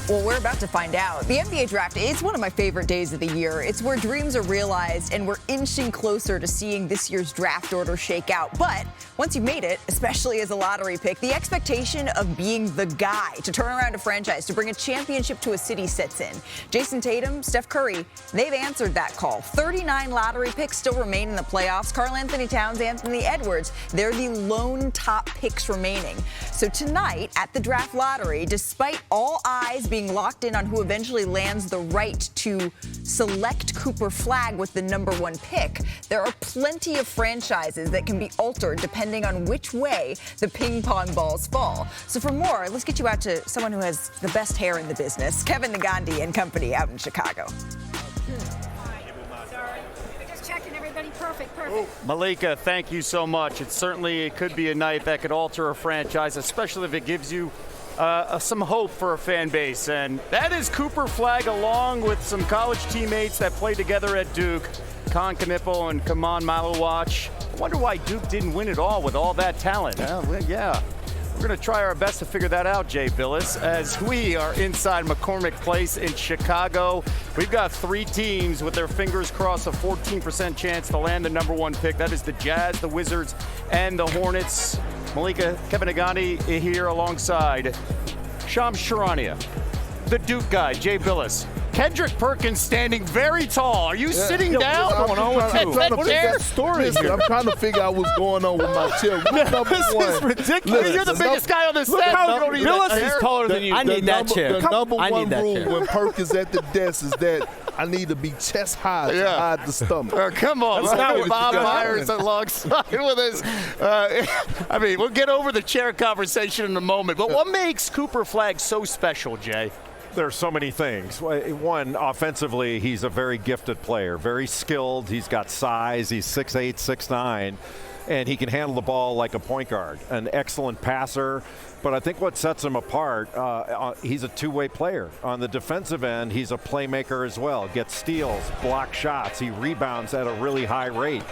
Well, we're about to find out. The NBA draft is one of my favorite days of the year. It's where dreams are realized and we're inching closer to seeing this year's draft order shake out. But once you've made it, especially as a lottery pick, the expectation of being the guy to turn around a franchise, to bring a championship to a city sets in. Jason Tatum, Steph Curry, they've answered that call. 39 lottery picks still remain in the playoffs. Karl Anthony Towns, Anthony Edwards, they're the lone top picks remaining. So tonight at the draft lottery, despite all eyes being locked in on who eventually lands the right to select Cooper Flagg with the number 1 pick, there are plenty of franchises that can be altered depending on which way the ping pong balls fall. So for more, let's get you out to someone who has the best hair in the business, Kevin Nagandi and company out in Chicago. Perfect. Malika, thank you so much. It could be a night that could alter a franchise, especially if it gives you some hope for a fan base. And that is Cooper Flagg, along with some college teammates that played together at Duke, Con Knippel and Kaman Maluwach. I wonder why Duke didn't win it all with all that talent. Yeah. We're going to try our best to figure that out, Jay Billis, as we are inside McCormick Place in Chicago. We've got 3 teams with their fingers crossed, a 14% chance to land the number 1 pick. That is the Jazz, the Wizards, and the Hornets. Malika, Kevin Nagandi here alongside Shams Charania, the Duke guy, Jay Billis. Kendrick Perkins standing very tall. Are you sitting down? I'm trying to figure out what's going on with my chair. This is ridiculous. You're the biggest guy on the set. Billis is taller than you. I need that chair. The number one rule when Perk is at the desk is that I need to be chest high to hide the stomach. Come on. That's not Bob Myers alongside with us. We'll get over the chair conversation in a moment. But what makes Cooper Flagg so special, Jay? There's so many things. One, offensively, he's a very gifted player, very skilled. He's got size. He's 6'8", 6'9", and he can handle the ball like a point guard. An excellent passer. But I think what sets him apart, he's a two-way player. On the defensive end, he's a playmaker as well. Gets steals, blocks shots. He rebounds at a really high rate.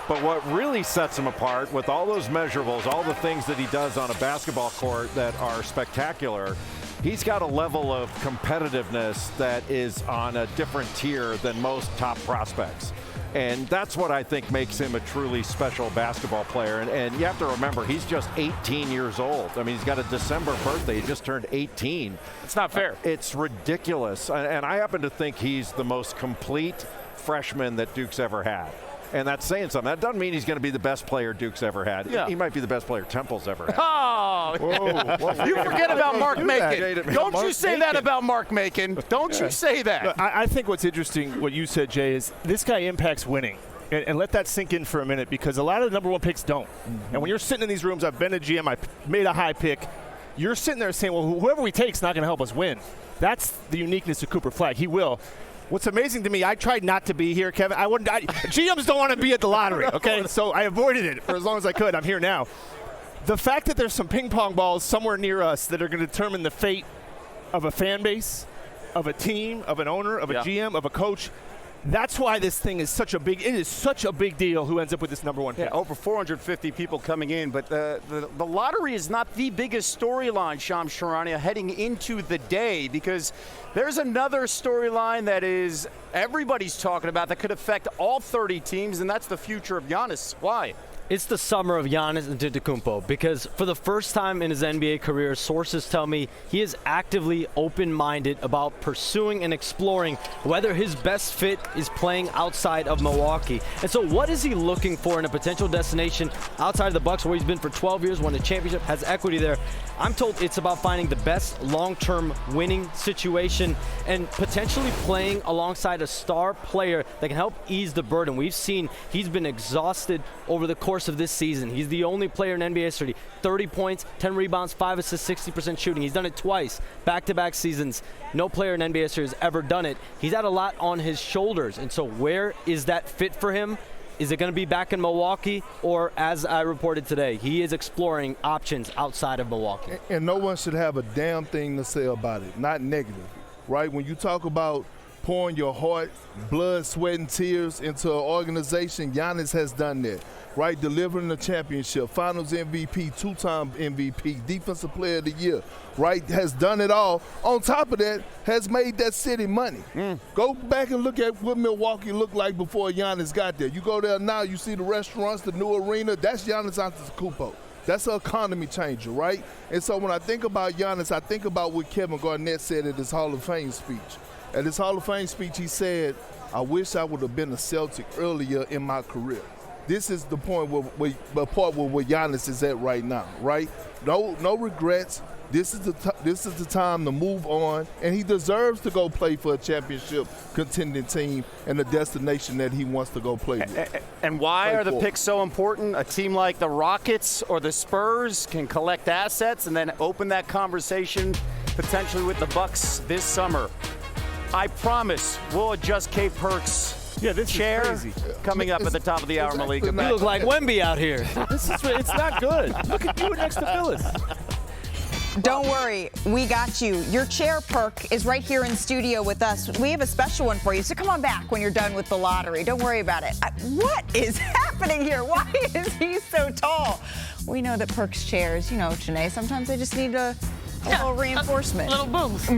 But what really sets him apart with all those measurables, all the things that he does on a basketball court that are spectacular, he's got a level of competitiveness that is on a different tier than most top prospects. And that's what I think makes him a truly special basketball player. And you have to remember, he's just 18 years old. I mean, he's got a December birthday. He just turned 18. It's not fair. It's ridiculous. And I happen to think he's the most complete freshman that Duke's ever had. And that's saying something. That doesn't mean he's going to be the best player Duke's ever had. Yeah. He might be the best player Temple's ever had. Oh, you forget about Mark Macon. Don't you say that about Mark Macon. Don't you say that. I think what's interesting, what you said, Jay, is this guy impacts winning. And let that sink in for a minute, because a lot of the number 1 picks don't. And when you're sitting in these rooms, I've been a GM, I made a high pick, you're sitting there saying, well, whoever we take is not going to help us win. That's the uniqueness of Cooper Flagg. He will. What's amazing to me, I tried not to be here, Kevin. GMs don't want to be at the lottery, okay? So I avoided it for as long as I could. I'm here now. The fact that there's some ping pong balls somewhere near us that are going to determine the fate of a fan base, of a team, of an owner, of a GM, of a coach, that's why this thing is such a big deal who ends up with this number 1 pick. Yeah, over 450 people coming in, but the lottery is not the biggest storyline, Shams Charania, heading into the day, because there's another storyline that is everybody's talking about that could affect all 30 teams, and that's the future of Giannis. Why? It's the summer of Giannis Antetokounmpo, because for the first time in his NBA career, sources tell me he is actively open-minded about pursuing and exploring whether his best fit is playing outside of Milwaukee. And so what is he looking for in a potential destination outside of the Bucks, where he's been for 12 years, won a championship, has equity there? I'm told it's about finding the best long-term winning situation and potentially playing alongside a star player that can help ease the burden. We've seen he's been exhausted over the course of this season. He's the only player in NBA history. 30 points, 10 rebounds, 5 assists, 60% shooting. He's done it twice, back-to-back seasons. No player in NBA history has ever done it. He's had a lot on his shoulders. And so where is that fit for him? Is it going to be back in Milwaukee, or, as I reported today, he is exploring options outside of Milwaukee? And no one should have a damn thing to say about it, not negative, right? When you talk about pouring your heart, blood, sweat, and tears into an organization. Giannis has done that, right? Delivering the championship, Finals MVP, 2-time MVP, Defensive Player of the Year, right? Has done it all. On top of that, has made that city money. Go back and look at what Milwaukee looked like before Giannis got there. You go there now, you see the restaurants, the new arena. That's Giannis Antetokounmpo. That's an economy changer, right? And so when I think about Giannis, I think about what Kevin Garnett said at his Hall of Fame speech. At his Hall of Fame speech, he said, I wish I would have been a Celtic earlier in my career. This is the point the part where Giannis is at right now, right? No regrets. This is the time to move on, and he deserves to go play for a championship contending team and the destination that he wants to go play with. And why are the picks so important? A team like the Rockets or the Spurs can collect assets and then open that conversation potentially with the Bucks this summer. I promise we'll adjust Kate Perk's chair coming up at the top of the hour, Malika. You look like Wemby out here. It's not good. Look at you next to Phyllis. Don't worry, we got you. Your chair, Perk, is right here in studio with us. We have a special one for you, so come on back when you're done with the lottery. Don't worry about it. What is happening here? Why is he so tall? We know that Perk's chairs, Janae, sometimes they just need a little reinforcement. Little boost.